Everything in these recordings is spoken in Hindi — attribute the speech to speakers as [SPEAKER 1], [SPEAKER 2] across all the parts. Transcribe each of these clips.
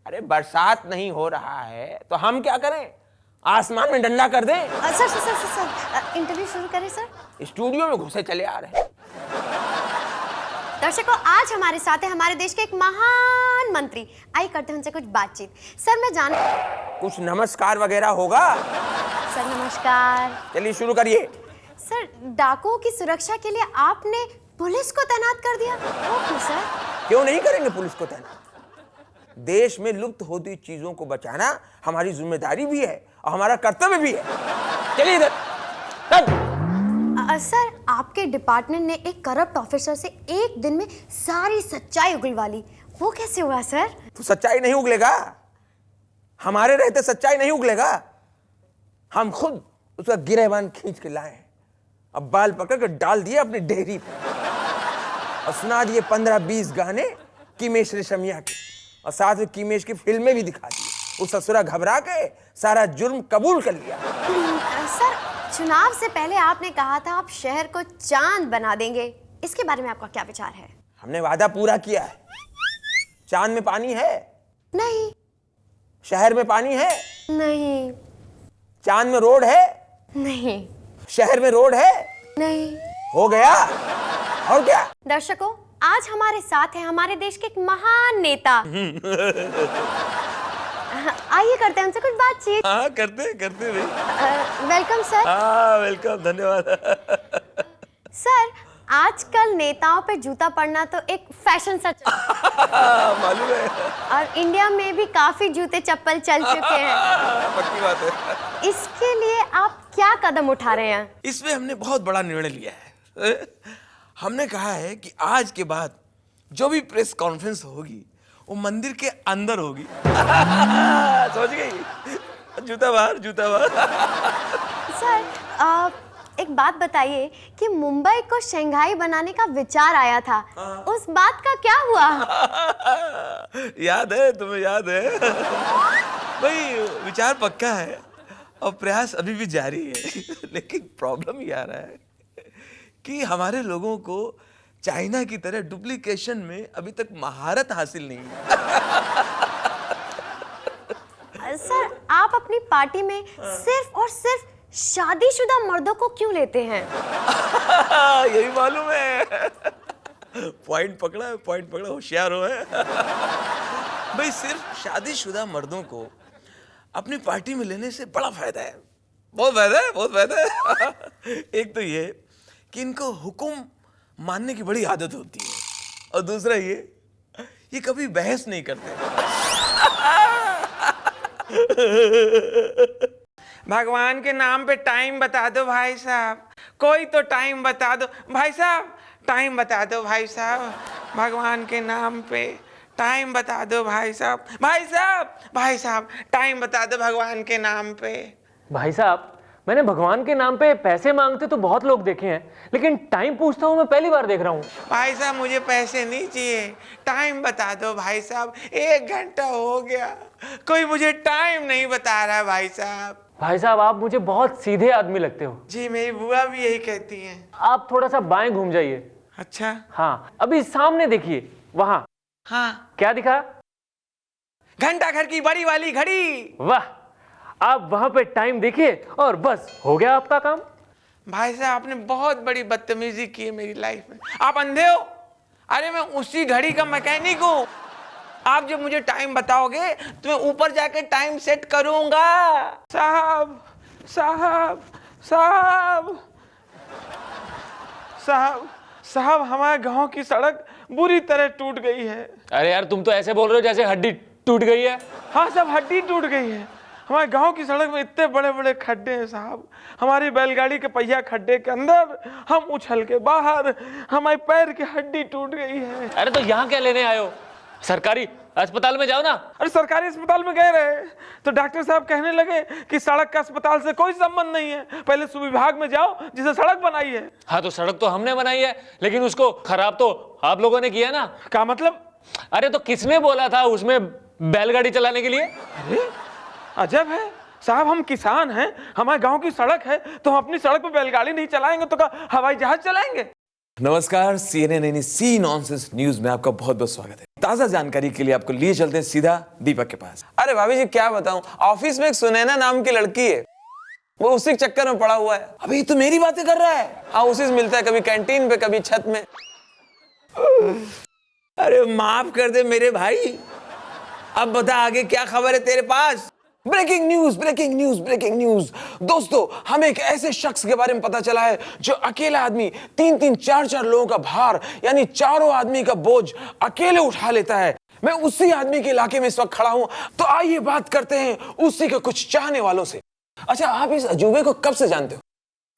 [SPEAKER 1] अरे बरसात नहीं हो रहा है तो हम क्या करें, आसमान में डंडा कर दें?
[SPEAKER 2] सर इंटरव्यू शुरू करें सर।
[SPEAKER 1] स्टूडियो में घुसे चले आ रहे हैं।
[SPEAKER 2] दर्शकों, आज हमारे साथ है हमारे देश के एक महान मंत्री। आइए करते हैं उनसे कुछ बातचीत। सर मैं जान
[SPEAKER 1] कुछ नमस्कार वगैरह होगा?
[SPEAKER 2] सर नमस्कार।
[SPEAKER 1] चलिए शुरू करिए।
[SPEAKER 2] सर डाकुओं की सुरक्षा के लिए आपने पुलिस को तैनात कर दिया, वो क्यों सर?
[SPEAKER 1] क्यों नहीं करेंगे पुलिस को तैनात? देश में लुप्त होती चीजों को बचाना हमारी जिम्मेदारी भी है और हमारा कर्तव्य भी है। चलिए इधर।
[SPEAKER 2] सर आपके डिपार्टमेंट ने एक करप्ट ऑफिसर से एक दिन में सारी सच्चाई उगलवा ली, वो कैसे हुआ सर?
[SPEAKER 1] तो सच्चाई नहीं उगलेगा, हमारे रहते सच्चाई नहीं उगलेगा। हम खुद उसका गिरेबान खींच के लाए, अब बाल पकड़ कर डाल दिए अपनी डेयरी पे और सुना दिए 15-20 गाने कीमेश रेशमिया के, और साथ में कीमेश की फिल्में भी दिखा दी। उस ससुरा घबरा के सारा जुर्म कबूल कर लिया।
[SPEAKER 2] सर चुनाव से पहले आपने कहा था आप शहर को चांद बना देंगे, इसके बारे में आपका क्या विचार है?
[SPEAKER 1] हमने वादा पूरा किया है। चांद में पानी है?
[SPEAKER 2] नहीं।
[SPEAKER 1] शहर में पानी है?
[SPEAKER 2] नहीं।
[SPEAKER 1] चांद में रोड है?
[SPEAKER 2] नहीं।
[SPEAKER 1] शहर में रोड है?
[SPEAKER 2] नहीं।
[SPEAKER 1] हो गया और क्या?
[SPEAKER 2] दर्शकों, आज हमारे साथ है हमारे देश के एक महान नेता। आइए करते हैं उनसे कुछ बातचीत।
[SPEAKER 3] हाँ करते भाई।
[SPEAKER 2] Welcome sir.
[SPEAKER 3] हाँ वेलकम, धन्यवाद।
[SPEAKER 2] सर आजकल नेताओं पे जूता पड़ना तो एक फैशन सा चल
[SPEAKER 3] मालूम है।
[SPEAKER 2] और इंडिया में भी काफी जूते चप्पल चल चुके हैं।
[SPEAKER 3] पक्की बात है।
[SPEAKER 2] इसके लिए आप क्या कदम उठा रहे हैं?
[SPEAKER 3] इसमें हमने बहुत बड़ा निर्णय लिया है। हमने कहा है कि आज के बाद जो भी प्रेस कॉन्फ्रेंस होगी वो मंदिर के अंदर होगी। समझ गई? जूता बाहर, जूता बाहर।
[SPEAKER 2] सर एक बात बताइए कि मुंबई को शंघाई बनाने का विचार आया था, उस बात का क्या हुआ?
[SPEAKER 3] याद है तुम्हें, याद है? भाई विचार पक्का है और प्रयास अभी भी जारी है। लेकिन प्रॉब्लम ये आ रहा है कि हमारे लोगों को चाइना की तरह डुप्लीकेशन में अभी तक महारत हासिल नहीं है।
[SPEAKER 2] सर आप अपनी पार्टी में सिर्फ और सिर्फ शादीशुदा मर्दों को क्यों लेते हैं?
[SPEAKER 3] यही मालूम है। पॉइंट पकड़ा है, पॉइंट पकड़ा, होशियार हो है। भाई सिर्फ शादीशुदा मर्दों को अपनी पार्टी में लेने से बड़ा फायदा है, बहुत फायदा है, बहुत फायदा है। एक तो ये कि इनको हुक्म मानने की बड़ी आदत होती है, और दूसरा ये कभी बहस नहीं करते।
[SPEAKER 1] भगवान के नाम पे टाइम बता दो भाई साहब, कोई तो टाइम बता दो भाई साहब, टाइम बता दो भाई साहब, भगवान के नाम पे टाइम बता दो भाई साहब, भाई साहब, भाई साहब टाइम बता दो भगवान के नाम पे।
[SPEAKER 4] भाई साहब मैंने भगवान के नाम पे पैसे मांगते तो बहुत लोग देखे हैं, लेकिन टाइम पूछता हूँ मैं पहली बार देख रहा हूँ।
[SPEAKER 1] भाई साहब मुझे पैसे नहीं चाहिए, टाइम बता दो भाई साहब, 1 घंटा हो गया कोई मुझे टाइम नहीं बता रहा भाई साहब।
[SPEAKER 4] भाई साहब आप मुझे बहुत सीधे आदमी लगते हो।
[SPEAKER 1] जी मेरी बुआ भी यही कहती हैं।
[SPEAKER 4] आप थोड़ा सा बाएं घूम जाइए।
[SPEAKER 1] अच्छा
[SPEAKER 4] हाँ अभी सामने देखिए, वहाँ।
[SPEAKER 1] हाँ
[SPEAKER 4] क्या दिखा?
[SPEAKER 1] घंटा घर की बड़ी वाली घड़ी।
[SPEAKER 4] वाह, आप वहां पे टाइम देखिए और बस हो गया आपका काम।
[SPEAKER 1] भाई साहब आपने बहुत बड़ी बदतमीजी की है मेरी लाइफ में। आप अंधे हो? अरे मैं उसी घड़ी का मैकेनिक हूँ। आप जब मुझे टाइम बताओगे तो मैं ऊपर जाके टाइम सेट करूंगा। साहब साहब साहब साहब साहब हमारे गांव की सड़क बुरी तरह टूट गई है।
[SPEAKER 4] अरे यार तुम तो ऐसे बोल रहे हो जैसे हड्डी टूट गई है।
[SPEAKER 1] हाँ साहब हड्डी टूट गई है। हमारे गांव की सड़क में इतने बड़े बड़े खड्डे हैं साहब, हमारी बैलगाड़ी के पहिया खड्डे के अंदर, हम उछल के बाहर, हमारे पैर की हड्डी टूट गई है।
[SPEAKER 4] अरे तो यहाँ क्या लेने आए हो? सरकारी अस्पताल में जाओ ना।
[SPEAKER 1] अरे सरकारी अस्पताल में गए रहे तो डॉक्टर साहब कहने लगे कि सड़क का अस्पताल से कोई संबंध नहीं है, पहले सुविभाग में जाओ जिसे सड़क बनाई है।
[SPEAKER 4] हाँ तो सड़क तो हमने बनाई है, लेकिन उसको खराब तो आप लोगों ने किया ना।
[SPEAKER 1] क्या मतलब?
[SPEAKER 4] अरे तो किसने बोला था उसमें बैलगाड़ी चलाने के लिए?
[SPEAKER 1] अरे अजब है साहब, हम किसान हैं, हमारे गांव की सड़क है तो हम अपनी सड़क पे बैलगाड़ी नहीं चलाएंगे तो क्या हवाई जहाज चलाएंगे?
[SPEAKER 3] नमस्कार, CNN यानी सी नॉनसेंस न्यूज में आपका बहुत बहुत स्वागत है। ताजा जानकारी के लिए आपको लिए चलते हैं सीधा दीपक के पास।
[SPEAKER 1] अरे भाभी जी क्या बताऊं, ऑफिस में एक सुनैना नाम की लड़की है, वो उसी के चक्कर में पड़ा हुआ है।
[SPEAKER 3] अबे तो मेरी बातें कर रहा है।
[SPEAKER 1] हाँ उसी से मिलता है, कभी कैंटीन पे कभी छत में। अरे माफ कर दे मेरे भाई, अब बता आगे क्या खबर है तेरे पास।
[SPEAKER 3] Breaking news, breaking news, breaking news. दोस्तों, हमें एक ऐसे शख्स के बारे में पता चला है जो अकेला आदमी 3-3, 4-4 लोगों का भार यानी चारों आदमी का बोझ अकेले उठा लेता है। मैं उसी आदमी के इलाके में इस वक्त खड़ा हूं, तो आइए बात करते हैं उसी के कुछ चाहने वालों से। अच्छा, आप इस अजूबे को कब से जानते हो?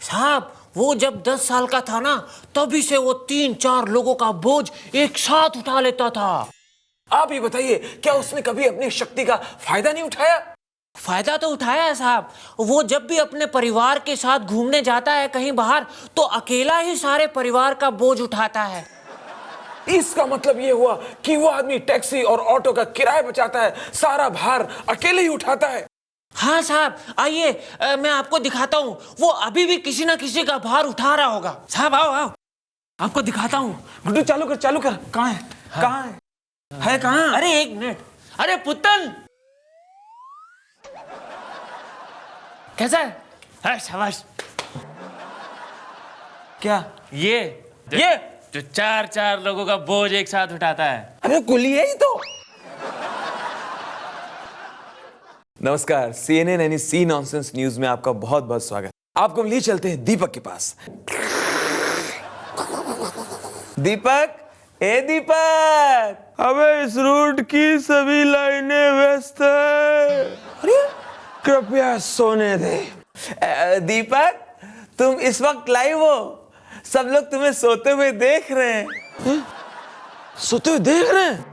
[SPEAKER 4] साहब, वो जब 10 साल का था ना, तभी से वो 3-4 लोगों का बोझ एक साथ उठा लेता था।
[SPEAKER 3] आप ये बताइए, क्या उसने कभी अपनी शक्ति का फायदा नहीं उठाया?
[SPEAKER 4] फायदा तो उठाया है साहब। वो जब भी अपने परिवार के साथ घूमने जाता है कहीं बाहर, तो अकेला ही सारे परिवार का बोझ उठाता है।
[SPEAKER 3] इसका मतलब ये हुआ कि वो आदमी टैक्सी और ऑटो का किराया बचाता है, सारा भार अकेले ही उठाता है।
[SPEAKER 4] हाँ साहब, आइए मैं आपको दिखाता हूँ। वो अभी भी किसी ना किसी का भार उठा रहा होगा। साहब आओ आओ, आपको दिखाता हूँ।
[SPEAKER 3] गुड्डू चालू कर, चालू कर। कहाँ है?
[SPEAKER 4] हाँ।
[SPEAKER 3] कहाँ है कहाँ?
[SPEAKER 4] अरे एक मिनट। अरे पुत्तन, कैसा है? हाँ, शाबाश।
[SPEAKER 3] क्या?
[SPEAKER 4] ये जो 4-4 लोगों का बोझ एक साथ उठाता है।
[SPEAKER 3] अरे कुली है ही तो। नमस्कार, CNN यानी सी नॉनसेंस न्यूज में आपका बहुत बहुत स्वागत। आपको हम लिए चलते हैं दीपक के पास।
[SPEAKER 1] दीपक, ए दीपक, अबे इस रूट की सभी लाइनें व्यस्त है, कृपया सोने दे। दीपक, तुम इस वक्त लाइव हो, सब लोग तुम्हें सोते हुए देख रहे हैं।
[SPEAKER 3] सोते हुए देख रहे हैं?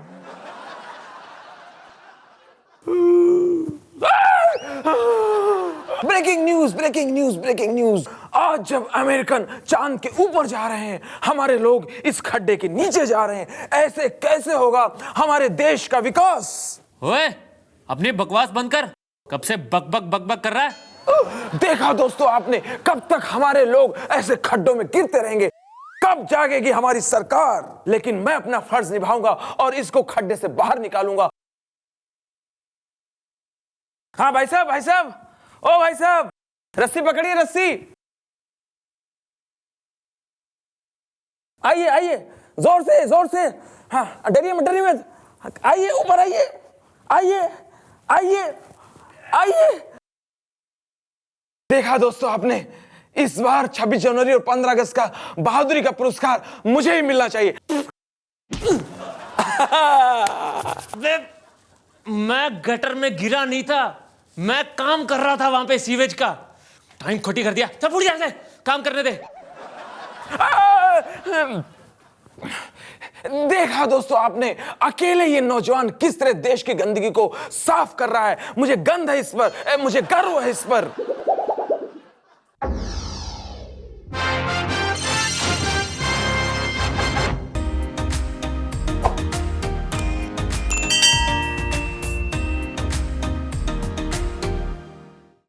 [SPEAKER 3] Breaking news, breaking news, breaking news. आज जब अमेरिकन चांद के ऊपर जा रहे हैं, हमारे लोग इस खड्डे के नीचे जा रहे हैं। ऐसे कैसे होगा हमारे देश का विकास?
[SPEAKER 4] ओए, अपनी बकवास बंद कर। कब से बक बक बक बक कर रहा है?
[SPEAKER 3] देखा दोस्तों आपने, कब तक हमारे लोग ऐसे खड्डों में गिरते रहेंगे? कब जागेगी हमारी सरकार? लेकिन मैं अपना फर्ज निभाऊंगा और इसको खड्डे से बाहर निकालूंगा।
[SPEAKER 1] हाँ भाई साहब, भाई साहब, ओ भाई साहब, रस्सी पकड़िए, रस्सी। आइए आइए, जोर से जोर से। हाँ, डरिए मत, डरिए मत। आइए ऊपर, आइए आइए आइए आइए।
[SPEAKER 3] देखा दोस्तों आपने, इस बार 26 जनवरी और 15 अगस्त का बहादुरी का पुरस्कार मुझे ही मिलना चाहिए।
[SPEAKER 4] मैं गटर में गिरा नहीं था, मैं काम कर रहा था वहां पे सीवेज का। टाइम खोटी कर दिया। चल फुट जा, काम करने दे।
[SPEAKER 3] देखा दोस्तों आपने, अकेले ये नौजवान किस तरह देश की गंदगी को साफ कर रहा है। मुझे गंध है इस पर, मुझे गर्व है इस पर।